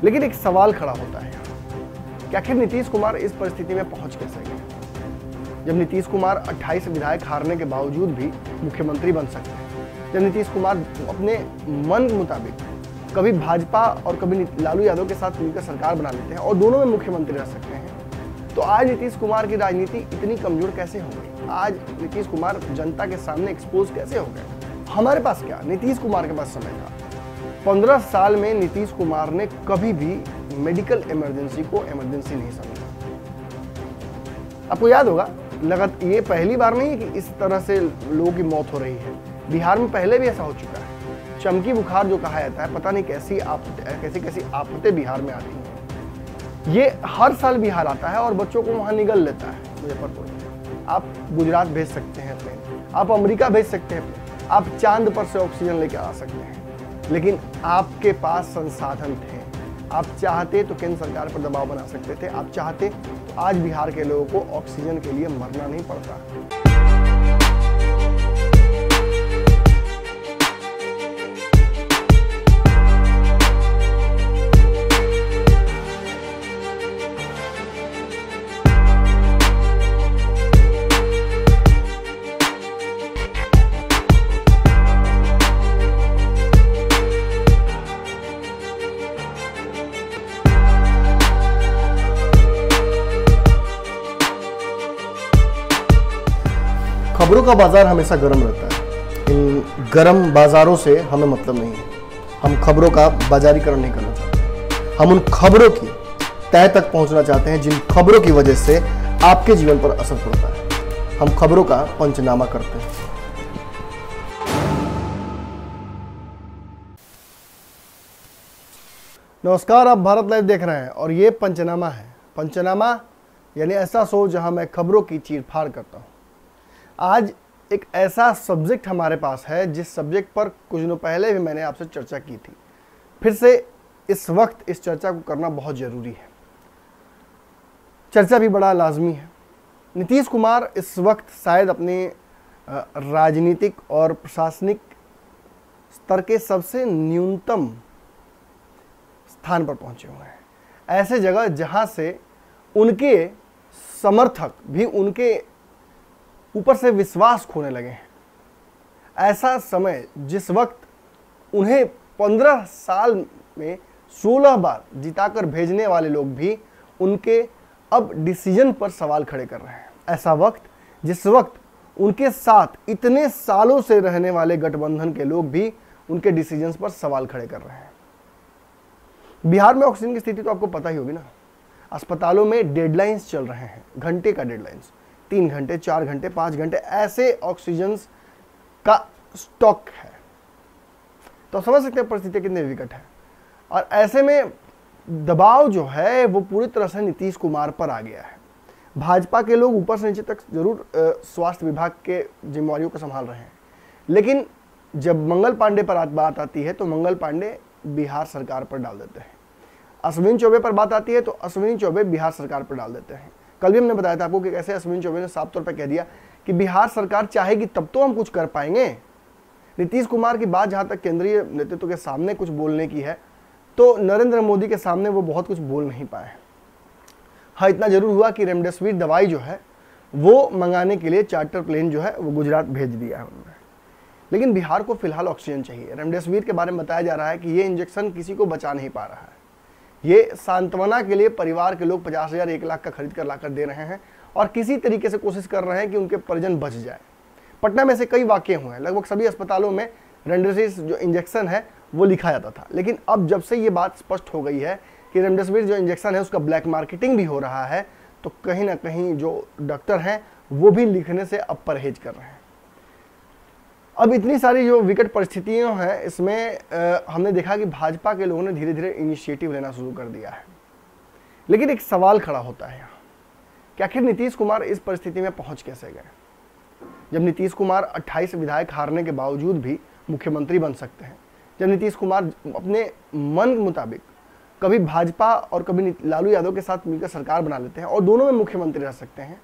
लेकिन एक सवाल खड़ा होता है कि आखिर नीतीश कुमार इस परिस्थिति में पहुंच कैसे गए, जब नीतीश कुमार 28 विधायक हारने के बावजूद भी मुख्यमंत्री बन सकते हैं, जब नीतीश कुमार अपने मन के मुताबिक कभी भाजपा और कभी लालू यादव के साथ मिलकर सरकार बना लेते हैं और दोनों में मुख्यमंत्री रह सकते हैं। तो आज नीतीश कुमार की राजनीति इतनी कमजोर कैसे हो गई? आज नीतीश कुमार जनता के सामने एक्सपोज कैसे हो गए? हमारे पास क्या, नीतीश कुमार के पास समय था। 15 साल में नीतीश कुमार ने कभी भी मेडिकल इमरजेंसी को इमरजेंसी नहीं समझा। आपको याद होगा, ये पहली बार नहीं है कि इस तरह से लोगों की मौत हो रही है। बिहार में पहले भी ऐसा हो चुका है। चमकी बुखार जो कहा जाता है, पता नहीं कैसी आफतें बिहार में आती हैं। ये हर साल बिहार आता है और बच्चों को वहां निगल लेता है मुजफ्फरपुर। आप गुजरात भेज सकते हैं प्लेन, आप अमेरिका भेज सकते हैं प्लेन, आप चांद पर से ऑक्सीजन लेकर आ सकते हैं, लेकिन आपके पास संसाधन थे। आप चाहते तो केंद्र सरकार पर दबाव बना सकते थे, आप चाहते तो आज बिहार के लोगों को ऑक्सीजन के लिए मरना नहीं पड़ता। खबरों का बाजार हमेशा गर्म रहता है। इन गर्म बाजारों से हमें मतलब नहीं है। हम खबरों का बाजारीकरण नहीं करना चाहते। हम उन खबरों की तह तक पहुंचना चाहते हैं जिन खबरों की वजह से आपके जीवन पर असर पड़ता है। हम खबरों का पंचनामा करते हैं। नमस्कार, आप भारत लाइव देख रहे हैं और ये पंचनामा है। पंचनामा यानी ऐसा शो जहां मैं खबरों की चीरफाड़ करता हूं। आज एक ऐसा सब्जेक्ट हमारे पास है जिस सब्जेक्ट पर कुछ दिनों पहले भी मैंने आपसे चर्चा की थी। फिर से इस वक्त इस चर्चा को करना बहुत ज़रूरी है। चर्चा भी बड़ा लाजमी है। नीतीश कुमार इस वक्त शायद अपने राजनीतिक और प्रशासनिक स्तर के सबसे न्यूनतम स्थान पर पहुंचे हुए हैं। ऐसे जगह जहां से उनके समर्थक भी उनके ऊपर से विश्वास खोने लगे हैं। ऐसा समय जिस वक्त उन्हें 15 साल में 16 बार जिताकर भेजने वाले लोग भी उनके अब डिसीजन पर सवाल खड़े कर रहे हैं। ऐसा वक्त जिस वक्त उनके साथ इतने सालों से रहने वाले गठबंधन के लोग भी उनके डिसीजन पर सवाल खड़े कर रहे हैं। बिहार में ऑक्सीजन की स्थिति तो आपको पता ही होगी ना। अस्पतालों में डेडलाइंस चल रहे हैं, घंटे का डेडलाइंस, 3 घंटे, 4 घंटे, 5 घंटे, ऐसे ऑक्सीजन का स्टॉक है। तो समझ सकते हैं परिस्थिति कितनी विकट है। और ऐसे में दबाव जो है वो पूरी तरह से नीतीश कुमार पर आ गया है। भाजपा के लोग ऊपर से नीचे तक जरूर स्वास्थ्य विभाग के जिम्मेवारियों को संभाल रहे हैं, लेकिन जब मंगल पांडे पर बात आती है तो मंगल पांडे बिहार सरकार पर डाल देते हैं। अश्विनी चौबे पर बात आती है तो अश्विनी चौबे बिहार सरकार पर डाल देते हैं। कल भी हमने बताया था आपको कि कैसे अश्विनी चौबे ने साफ तौर पर कह दिया कि बिहार सरकार चाहेगी तब तो हम कुछ कर पाएंगे। नीतीश कुमार की बात जहां तक केंद्रीय नेतृत्व के सामने कुछ बोलने की है तो नरेंद्र मोदी के सामने वो बहुत कुछ बोल नहीं पाए। हाँ, इतना जरूर हुआ कि रेमडेसिविर दवाई जो है वो मंगाने के लिए चार्टर प्लेन जो है वो गुजरात भेज दिया है उन्होंने। लेकिन बिहार को फिलहाल ऑक्सीजन चाहिए। रेमडेसिविर के बारे में बताया जा रहा है कि ये इंजेक्शन किसी को बचा नहीं पा रहा है। ये सांत्वना के लिए परिवार के लोग 50,000 1 लाख का खरीद कर लाकर दे रहे हैं और किसी तरीके से कोशिश कर रहे हैं कि उनके परिजन बच जाए। पटना में से कई वाकये हुए हैं। लगभग सभी अस्पतालों में रेमडेसिविर जो इंजेक्शन है वो लिखा जाता था, लेकिन अब जब से ये बात स्पष्ट हो गई है कि रेमडेसिविर जो इंजेक्शन है उसका ब्लैक मार्केटिंग भी हो रहा है, तो कहीं ना कहीं जो डॉक्टर हैं वो भी लिखने से अब परहेज कर रहे हैं। अब इतनी सारी जो विकट परिस्थितियां हैं इसमें हमने देखा कि भाजपा के लोगों ने धीरे धीरे इनिशिएटिव लेना शुरू कर दिया है। लेकिन एक सवाल खड़ा होता है यहाँ कि आखिर नीतीश कुमार इस परिस्थिति में पहुंच कैसे गए, जब नीतीश कुमार 28 विधायक हारने के बावजूद भी मुख्यमंत्री बन सकते हैं, जब नीतीश कुमार अपने मन के मुताबिक कभी भाजपा और कभी लालू यादव के साथ मिलकर सरकार बना लेते हैं और दोनों में मुख्यमंत्री रह सकते हैं।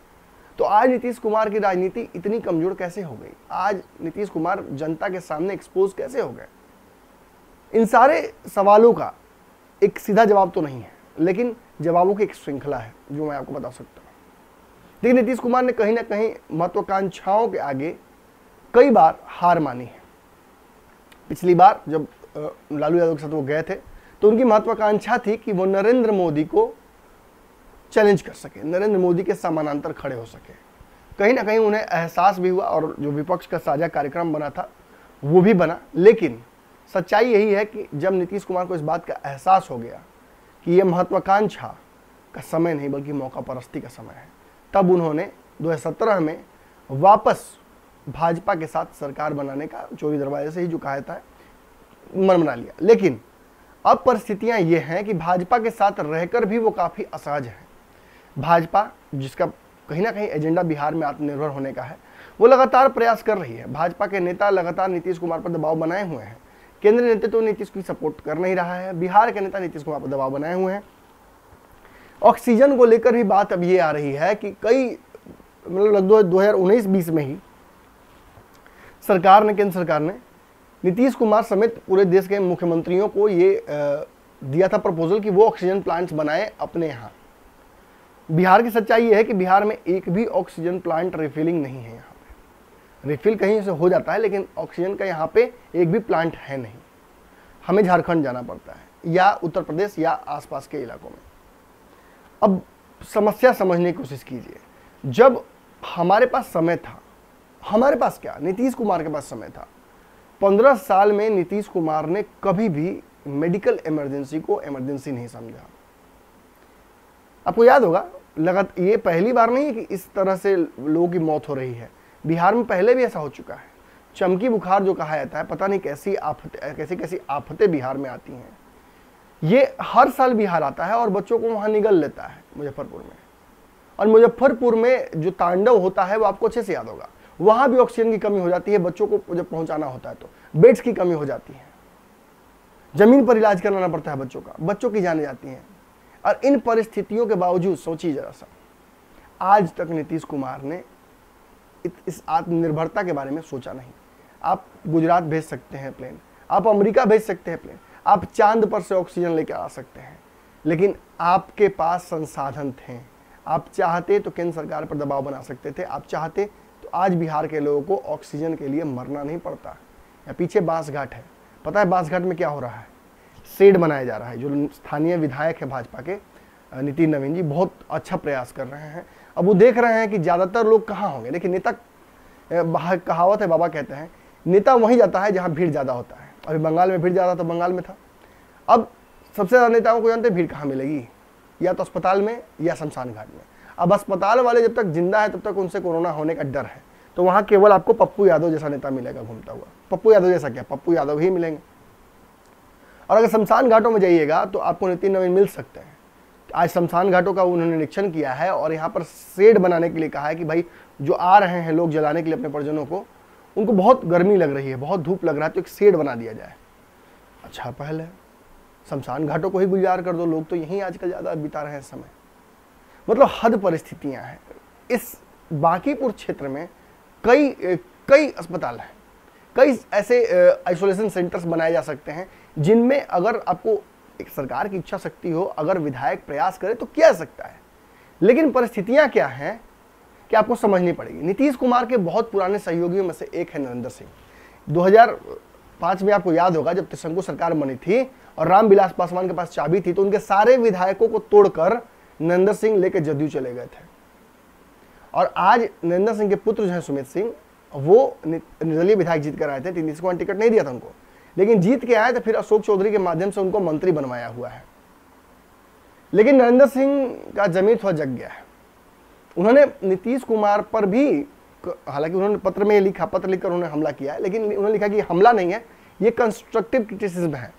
तो आज नीतीश कुमार की राजनीति इतनी कमजोर कैसे हो गई? आज नीतीश कुमार जनता के सामने एक्सपोज कैसे हो गए? इन सारे सवालों का एक सीधा जवाब तो नहीं है, लेकिन जवाबों की एक श्रृंखला है जो मैं आपको बता सकता हूँ। लेकिन नीतीश कुमार ने कहीं ना कहीं महत्वाकांक्षाओं के आगे कई बार हार मानी है। पिछली बार जब लालू यादव के साथ वो गए थे तो उनकी महत्वाकांक्षा थी कि वो नरेंद्र मोदी को चैलेंज कर सके, नरेंद्र मोदी के समानांतर खड़े हो सके। कहीं ना कहीं उन्हें एहसास भी हुआ और जो विपक्ष का साझा कार्यक्रम बना था वो भी बना। लेकिन सच्चाई यही है कि जब नीतीश कुमार को इस बात का एहसास हो गया कि ये महत्वाकांक्षा का समय नहीं बल्कि मौका परस्ती का समय है, तब उन्होंने 2017 में वापस भाजपा के साथ सरकार बनाने का चोरी दरवाजे से ही जो कहा था मन बना लिया। लेकिन अब परिस्थितियां ये हैं कि भाजपा के साथ रहकर भी वो काफ़ी असहज है। भाजपा जिसका कहीं ना कहीं एजेंडा बिहार में आत्मनिर्भर होने का है, वो लगातार प्रयास कर रही है। भाजपा के नेता लगातार नीतीश कुमार पर दबाव बनाए हुए हैं। केंद्रीय नेतृत्व तो नीतीश की सपोर्ट कर नहीं रहा है, बिहार के नेता नीतीश कुमार पर दबाव बनाए हुए हैं। ऑक्सीजन को लेकर भी बात अब ये आ रही है कि कई लगभग 2019-20 में ही केंद्र सरकार ने नीतीश कुमार समेत पूरे देश के मुख्यमंत्रियों को ये दिया था प्रपोजल कि वो ऑक्सीजन प्लांट्स बनाए अपने यहाँ। बिहार की सच्चाई ये है कि बिहार में एक भी ऑक्सीजन प्लांट रिफिलिंग नहीं है। यहाँ पे रिफिल कहीं से हो जाता है लेकिन ऑक्सीजन का यहाँ पे एक भी प्लांट है नहीं। हमें झारखंड जाना पड़ता है या उत्तर प्रदेश या आसपास के इलाकों में। अब समस्या समझने की कोशिश कीजिए। जब हमारे पास समय था, हमारे पास क्या, नीतीश कुमार के पास समय था। 15 साल में नीतीश कुमार ने कभी भी मेडिकल इमरजेंसी को इमरजेंसी नहीं समझा। आपको याद होगा, ये पहली बार नहीं है कि इस तरह से लोगों की मौत हो रही है। बिहार में पहले भी ऐसा हो चुका है। चमकी बुखार जो कहा जाता है, पता नहीं कैसी आफतें बिहार में आती हैं। ये हर साल बिहार आता है और बच्चों को वहाँ निगल लेता है मुजफ्फरपुर में। और मुजफ्फरपुर में जो तांडव होता है वो आपको अच्छे से याद होगा। वहाँ भी ऑक्सीजन की कमी हो जाती है, बच्चों को जब पहुँचाना होता है तो बेड्स की कमी हो जाती है, जमीन पर इलाज कराना पड़ता है बच्चों का, बच्चों की जाने जाती हैं। और इन परिस्थितियों के बावजूद सोचिए जरा सा, आज तक नीतीश कुमार ने इस आत्मनिर्भरता के बारे में सोचा नहीं। आप गुजरात भेज सकते हैं प्लेन, आप अमेरिका भेज सकते हैं प्लेन, आप चांद पर से ऑक्सीजन लेकर आ सकते हैं, लेकिन आपके पास संसाधन थे। आप चाहते तो केंद्र सरकार पर दबाव बना सकते थे, आप चाहते तो आज बिहार के लोगों को ऑक्सीजन के लिए मरना नहीं पड़ता। या पीछे बांसघाट है, पता है बांसघाट में क्या हो रहा है? शेड बनाया जा रहा है। जो स्थानीय विधायक है भाजपा के नितिन नवीन जी, बहुत अच्छा प्रयास कर रहे हैं। अब वो देख रहे हैं कि ज़्यादातर लोग कहाँ होंगे, लेकिन नेता, कहावत है, बाबा कहते हैं नेता वहीं जाता है जहाँ भीड़ ज़्यादा होता है। अभी बंगाल में भीड़ ज़्यादा था, बंगाल में था। अब सबसे ज़्यादा नेताओं को जानते हैं भीड़ कहाँ मिलेगी, या तो अस्पताल में या शमशान घाट में। अब अस्पताल वाले जब तक जिंदा है तब तक उनसे कोरोना होने का डर है, तो वहाँ केवल आपको पप्पू यादव जैसा नेता मिलेगा घूमता हुआ। पप्पू यादव जैसा क्या, पप्पू यादव ही मिलेंगे। और अगर शमशान घाटों में जाइएगा तो आपको नितिन नवीन मिल सकते हैं। आज शमशान घाटों का उन्होंने निरीक्षण किया है और यहाँ पर शेड बनाने के लिए कहा है कि भाई जो आ रहे हैं लोग जलाने के लिए अपने परिजनों को, उनको बहुत गर्मी लग रही है, बहुत धूप लग रहा है, तो एक शेड बना दिया जाए। अच्छा पहल है, शमशान घाटों को ही गुलजार कर दो, लोग तो यहीं आजकल ज़्यादा बिता रहे हैं समय। मतलब हद परिस्थितियाँ हैं। इस बांकीपुर क्षेत्र में कई अस्पताल हैं, कई ऐसे आइसोलेशन सेंटर्स बनाए जा सकते हैं जिनमें अगर आपको एक सरकार की इच्छा शक्ति हो, अगर विधायक प्रयास करे तो किया जा सकता है। लेकिन परिस्थितियां क्या हैं कि आपको समझनी पड़ेगी। नीतीश कुमार के बहुत पुराने सहयोगियों में से एक है नरेंद्र सिंह। 2005 में आपको याद होगा जब त्रिशंकु सरकार बनी थी और रामविलास पासवान के पास चाबी थी, तो उनके सारे विधायकों को तोड़कर नरेंद्र सिंह लेकर जदयू चले गए थे। और आज नरेंद्र सिंह के पुत्र जो है सुमित सिंह, वो निर्दलीय विधायक जीत कर आए थे। नीतीश कुमार टिकट नहीं दिया था उनको, लेकिन जीत के आए तो फिर अशोक चौधरी के माध्यम से उनको मंत्री बनवाया हुआ है। लेकिन नरेंद्र सिंह का जमीन थोड़ा जग गया है। उन्होंने नीतीश कुमार पर भी, हालांकि उन्होंने पत्र में लिखा, पत्र लिखकर उन्होंने हमला किया है, लेकिन उन्होंने लिखा कि हमला नहीं है, ये कंस्ट्रक्टिव क्रिटिसिज्म है।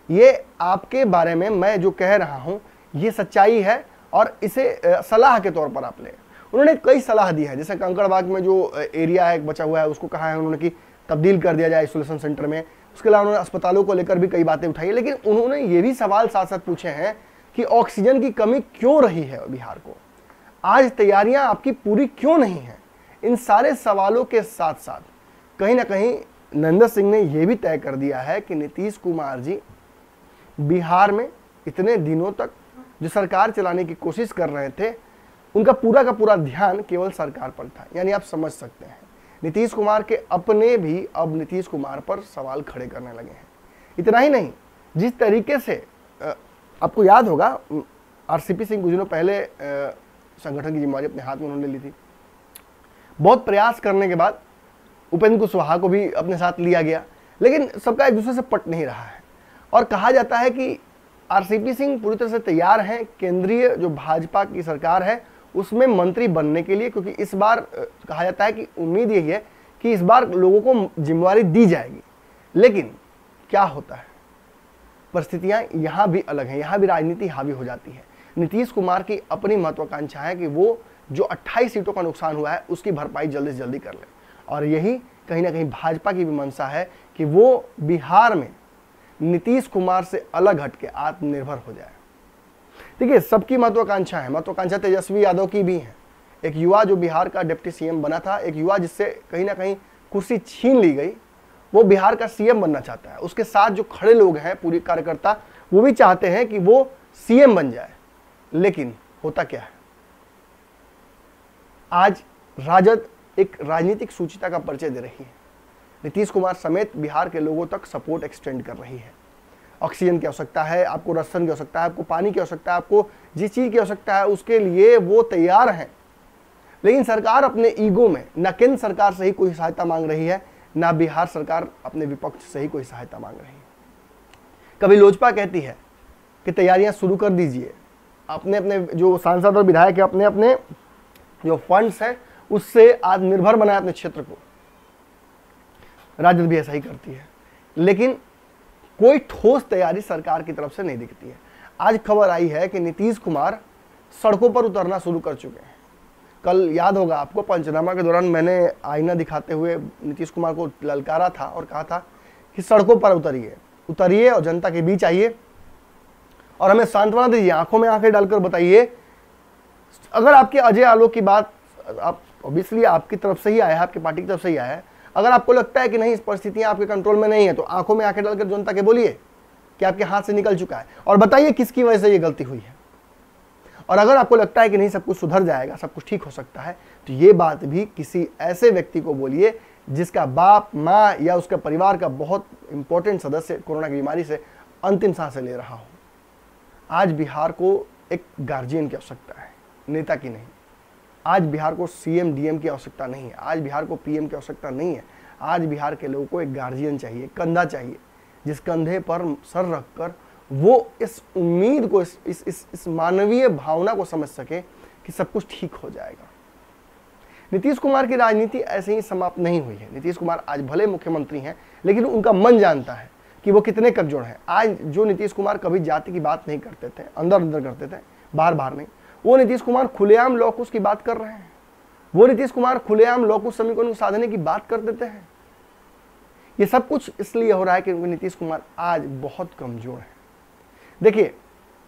ये आपके बारे में मैं जो कह रहा हूँ ये सच्चाई है और इसे सलाह के तौर पर आप लें। उन्होंने कई सलाह दी है, जैसे कंकड़बाग में जो एरिया है बचा हुआ है उसको कहा है उन्होंने कि तब्दील कर दिया जाए आइसोलेशन सेंटर में। उसके अलावा उन्होंने अस्पतालों को लेकर भी कई बातें उठाई, लेकिन उन्होंने ये भी सवाल साथ साथ पूछे हैं कि ऑक्सीजन की कमी क्यों रही है बिहार को, आज तैयारियां आपकी पूरी क्यों नहीं है। इन सारे सवालों के साथ साथ कहीं ना कहीं नरेंद्र सिंह ने यह भी तय कर दिया है कि नीतीश कुमार जी बिहार में इतने दिनों तक जो सरकार चलाने की कोशिश कर रहे थे, उनका पूरा का पूरा ध्यान केवल सरकार पर था। यानी आप समझ सकते हैं नीतीश कुमार के अपने भी अब नीतीश कुमार पर सवाल खड़े करने लगे हैं। इतना ही नहीं, जिस तरीके से आपको याद होगा आरसीपी सिंह कुछ दिनों पहले संगठन की जिम्मेदारी अपने हाथ में उन्होंने ली थी। बहुत प्रयास करने के बाद उपेंद्र कुशवाहा को भी अपने साथ लिया गया, लेकिन सबका एक दूसरे से पट नहीं रहा है। और कहा जाता है कि आरसीपी सिंह पूरी तरह से तैयार हैं केंद्रीय जो भाजपा की सरकार है उसमें मंत्री बनने के लिए, क्योंकि इस बार कहा जाता है कि उम्मीद यही है कि इस बार लोगों को जिम्मेवारी दी जाएगी। लेकिन क्या होता है, परिस्थितियां यहां भी अलग हैं, यहां भी राजनीति हावी हो जाती है। नीतीश कुमार की अपनी महत्वाकांक्षा है कि वो जो 28 सीटों का नुकसान हुआ है उसकी भरपाई जल्दी से जल्दी कर ले, और यही कहीं ना कहीं भाजपा की भी मंशा है कि वो बिहार में नीतीश कुमार से अलग हटके आत्मनिर्भर हो जाए। देखिए, सबकी महत्वाकांक्षा है, महत्वाकांक्षा तेजस्वी यादव की भी है। एक युवा जो बिहार का डिप्टी सीएम बना था, एक युवा जिससे कहीं ना कहीं कुर्सी छीन ली गई, वो बिहार का सीएम बनना चाहता है। उसके साथ जो खड़े लोग हैं पूरी कार्यकर्ता, वो भी चाहते हैं कि वो सीएम बन जाए। लेकिन होता क्या है, आज राजद एक राजनीतिक सूचिता का परिचय दे रही है। नीतीश कुमार समेत बिहार के लोगों तक सपोर्ट एक्सटेंड कर रही है। ऑक्सीजन की आवश्यकता है, आपको राशन की आवश्यकता है, आपको पानी की आवश्यकता है, आपको जिस चीज की आवश्यकता है उसके लिए वो तैयार हैं। लेकिन सरकार अपने ईगो में न केंद्र सरकार से ही कोई सहायता मांग रही है, ना बिहार सरकार अपने विपक्ष से ही कोई सहायता मांग रही है। कभी लोजपा कहती है कि तैयारियां शुरू कर दीजिए, अपने अपने जो सांसद और विधायक है अपने अपने जो फंड्स हैं उससे आत्मनिर्भर बनाए अपने क्षेत्र को। राजद भी ऐसा ही करती है, लेकिन कोई ठोस तैयारी सरकार की तरफ से नहीं दिखती है। आज खबर आई है कि नीतीश कुमार सड़कों पर उतरना शुरू कर चुके हैं। कल याद होगा आपको, पंचनामा के दौरान मैंने आईना दिखाते हुए नीतीश कुमार को ललकारा था और कहा था कि सड़कों पर उतरिए और जनता के बीच आइए और हमें सांत्वना दीजिए, आंखों में आंखें डालकर बताइए। अगर आपके अजय आलोक की बात, आप ऑब्वियसली आपकी तरफ से ही आया है, आपकी पार्टी की तरफ से ही आया है, अगर आपको लगता है कि नहीं इस परिस्थितियां आपके कंट्रोल में नहीं है, तो आंखों में आंखें डालकर जनता के बोलिए कि आपके हाथ से निकल चुका है और बताइए किसकी वजह से ये गलती हुई है। और अगर आपको लगता है कि नहीं सब कुछ सुधर जाएगा, सब कुछ ठीक हो सकता है, तो ये बात भी किसी ऐसे व्यक्ति को बोलिए जिसका बाप, माँ या उसका परिवार का बहुत इंपॉर्टेंट सदस्य कोरोना की बीमारी से अंतिम सांसें ले रहा हो। आज बिहार को एक गार्जियन की आवश्यकता है, नेता की नहीं। आज बिहार को सीएम डीएम की आवश्यकता नहीं है, आज बिहार को पीएम की आवश्यकता नहीं है। आज बिहार के लोगों को एक गार्जियन चाहिए, कंधा चाहिए, जिस कंधे पर सर रखकर वो इस उम्मीद को, इस मानवीय भावना को समझ सके कि सब कुछ ठीक हो जाएगा। नीतीश कुमार की राजनीति ऐसे ही समाप्त नहीं हुई है। नीतीश कुमार आज भले मुख्यमंत्री हैं, लेकिन उनका मन जानता है कि वो कितने कमजोर हैं। आज जो नीतीश कुमार कभी जाति की बात नहीं करते थे, अंदर अंदर करते थे, बाहर बाहर नहीं, वो नीतीश कुमार खुलेआम लॉकअप की बात कर रहे हैं। वो नीतीश कुमार खुलेआम लॉकअप समीकरण को साधने की बात कर देते हैं। ये सब कुछ इसलिए हो रहा है क्योंकि नीतीश कुमार आज बहुत कमजोर है। देखिए,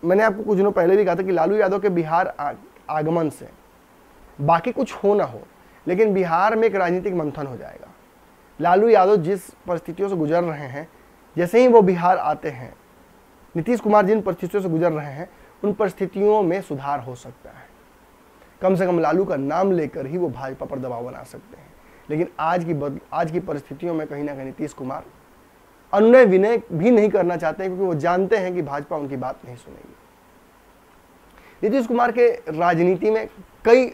मैंने आपको कुछ दिनों पहले भी कहा था कि लालू यादव के बिहार आगमन से बाकी कुछ हो ना हो, लेकिन बिहार में एक राजनीतिक मंथन हो जाएगा। लालू यादव जिस परिस्थितियों से गुजर रहे हैं, जैसे ही वो बिहार आते हैं, नीतीश कुमार जिन परिस्थितियों से गुजर रहे हैं, उन परिस्थितियों में सुधार हो सकता है। कम से कम लालू का नाम लेकर ही वो भाजपा पर दबाव बना सकते हैं। लेकिन आज की परिस्थितियों में कहीं ना कहीं नीतीश कुमार अनुनय विनय भी नहीं करना चाहते हैं, क्योंकि वो जानते हैं कि भाजपा उनकी बात नहीं सुनेगी। नीतीश कुमार के राजनीति में कई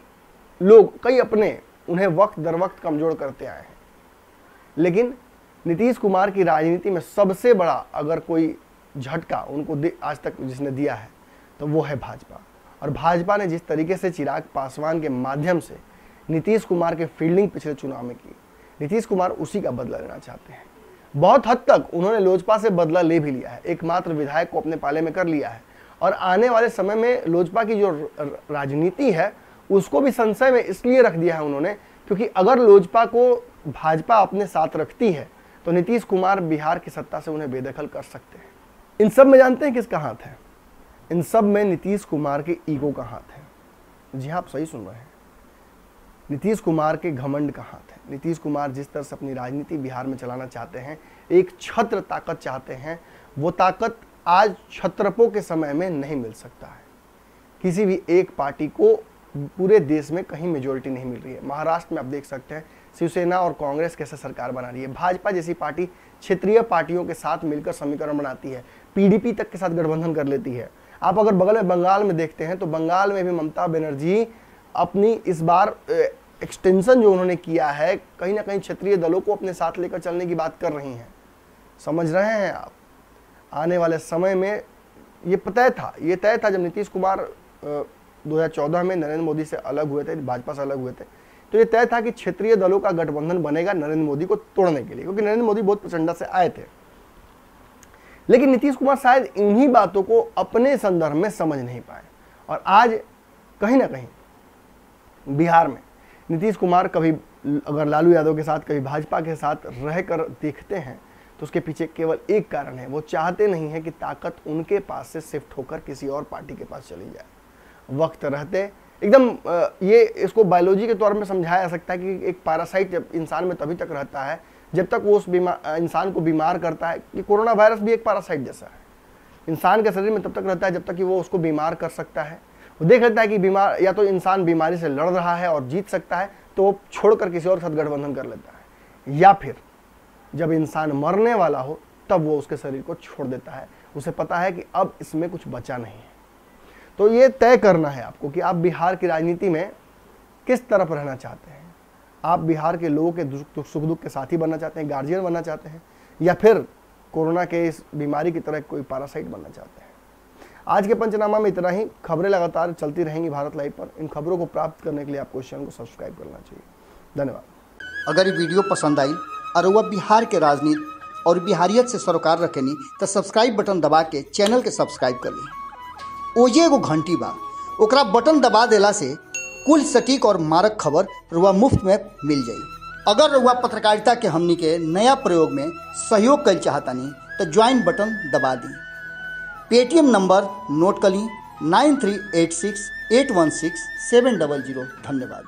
लोग, कई अपने उन्हें वक्त दर वक्त कमजोर करते आए हैं, लेकिन नीतीश कुमार की राजनीति में सबसे बड़ा अगर कोई झटका उनको आज तक जिसने दिया है तो वो है भाजपा। और भाजपा ने जिस तरीके से चिराग पासवान के माध्यम से नीतीश कुमार के फील्डिंग पिछले चुनाव में की, नीतीश कुमार उसी का बदला लेना चाहते हैं। बहुत हद तक उन्होंने लोजपा से बदला ले भी लिया है, एकमात्र विधायक को अपने पाले में कर लिया है, और आने वाले समय में लोजपा की जो राजनीति है उसको भी संशय में इसलिए रख दिया है उन्होंने, क्योंकि अगर लोजपा को भाजपा अपने साथ रखती है तो नीतीश कुमार बिहार की सत्ता से उन्हें बेदखल कर सकते हैं। इन सब में जानते हैं किसका हाथ है? इन सब में नीतीश कुमार के ईगो का हाथ है। जी हाँ, आप सही सुन रहे हैं, नीतीश कुमार के घमंड का हाथ है। नीतीश कुमार जिस तरह से अपनी राजनीति बिहार में चलाना चाहते हैं, एक छत्र ताकत चाहते हैं, वो ताकत आज क्षत्रपों के समय में नहीं मिल सकता है। किसी भी एक पार्टी को पूरे देश में कहीं मेजोरिटी नहीं मिल रही है। महाराष्ट्र में आप देख सकते हैं शिवसेना और कांग्रेस कैसे सरकार बना रही है। भाजपा जैसी पार्टी क्षेत्रीय पार्टियों के साथ मिलकर समीकरण बनाती है, पीडीपी तक के साथ गठबंधन कर लेती है। आप अगर बगल में बंगाल में देखते हैं तो बंगाल में भी ममता बनर्जी अपनी इस बार एक्सटेंशन जो उन्होंने किया है, कहीं ना कहीं क्षेत्रीय दलों को अपने साथ लेकर चलने की बात कर रही हैं। समझ रहे हैं आप? आने वाले समय में ये तय था जब नीतीश कुमार 2014 में नरेंद्र मोदी से अलग हुए थे, भाजपा से अलग हुए थे, तो ये तय था कि क्षेत्रीय दलों का गठबंधन बनेगा नरेंद्र मोदी को तोड़ने के लिए, क्योंकि नरेंद्र मोदी बहुत प्रचंडता से आए थे। लेकिन नीतीश कुमार शायद इन्हीं बातों को अपने संदर्भ में समझ नहीं पाए, और आज कहीं ना कहीं बिहार में नीतीश कुमार कभी अगर लालू यादव के साथ, कभी भाजपा के साथ रहकर देखते हैं तो उसके पीछे केवल एक कारण है, वो चाहते नहीं है कि ताकत उनके पास से शिफ्ट होकर किसी और पार्टी के पास चली जाए। वक्त रहते एकदम ये इसको बायोलॉजी के तौर में समझाया जा सकता है कि एक पैरासाइट जब इंसान में तभी तक रहता है जब तक वो उस इंसान को बीमार करता है। कि कोरोना वायरस भी एक पैरासाइट जैसा है, इंसान के शरीर में तब तक रहता है जब तक कि वो उसको बीमार कर सकता है। वो देख लेता है कि बीमार या तो इंसान बीमारी से लड़ रहा है और जीत सकता है तो वो छोड़कर किसी और के साथ गठबंधन कर लेता है, या फिर जब इंसान मरने वाला हो तब वो उसके शरीर को छोड़ देता है। उसे पता है कि अब इसमें कुछ बचा नहीं है। तो ये तय करना है आपको कि आप बिहार की राजनीति में किस तरफ रहना चाहते हैं। आप बिहार के लोगों के सुख दुख के साथी बनना चाहते हैं, गार्जियन बनना चाहते हैं, या फिर कोरोना के इस बीमारी की तरह कोई पैरासाइट बनना चाहते हैं। आज के पंचनामा में इतना ही। खबरें लगातार चलती रहेंगी भारत लाइव पर। इन खबरों को प्राप्त करने के लिए आपको इस चैनल को सब्सक्राइब करना चाहिए। धन्यवाद। अगर ये वीडियो पसंद आई और वह बिहार के राजनीति और बिहारियत से सरोकार रखेनी तो सब्सक्राइब बटन दबा के चैनल के सब्सक्राइब कर ली। ओजे एगो घंटी बा, ओकरा बटन दबा देला से कुल सटीक और मारक खबर रुआ मुफ्त में मिल जाई। अगर रुआ पत्रकारिता के हमनी के नया प्रयोग में सहयोग कर चाहतानी तो ज्वाइन बटन दबा दी। पेटीएम नंबर नोट कर ली 9386816700। धन्यवाद।